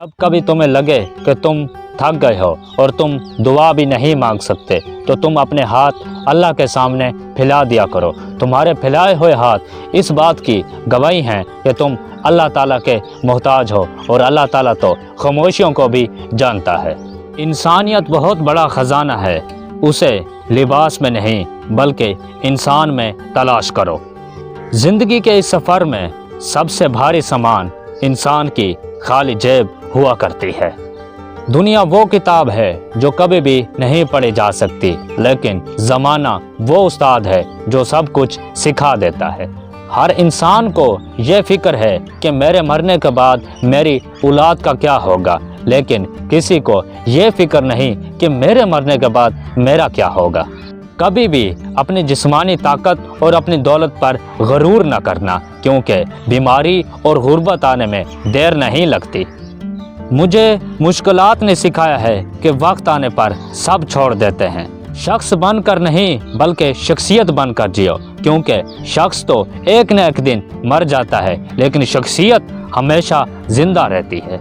अब कभी तुम्हें लगे कि तुम थक गए हो और तुम दुआ भी नहीं मांग सकते तो तुम अपने हाथ अल्लाह के सामने फैला दिया करो। तुम्हारे फैलाए हुए हाथ इस बात की गवाही हैं कि तुम अल्लाह ताला के मोहताज हो और अल्लाह ताला तो खामोशियों को भी जानता है। इंसानियत बहुत बड़ा ख़जाना है, उसे लिबास में नहीं बल्कि इंसान में तलाश करो। ज़िंदगी के इस सफ़र में सबसे भारी सामान इंसान की खाली जेब हुआ करती है। दुनिया वो किताब है जो कभी भी नहीं पढ़ी जा सकती, लेकिन ज़माना वो उस्ताद है जो सब कुछ सिखा देता है। हर इंसान को ये फ़िक्र है कि मेरे मरने के बाद मेरी औलाद का क्या होगा, लेकिन किसी को ये फ़िक्र नहीं कि मेरे मरने के बाद मेरा क्या होगा। कभी भी अपनी जिस्मानी ताकत और अपनी दौलत पर गरूर न करना, क्योंकि बीमारी और गुर्बत आने में देर नहीं लगती। मुझे मुश्किलात ने सिखाया है कि वक्त आने पर सब छोड़ देते हैं। शख्स बनकर नहीं बल्कि शख्सियत बनकर जियो, क्योंकि शख्स तो एक न एक दिन मर जाता है लेकिन शख्सियत हमेशा जिंदा रहती है।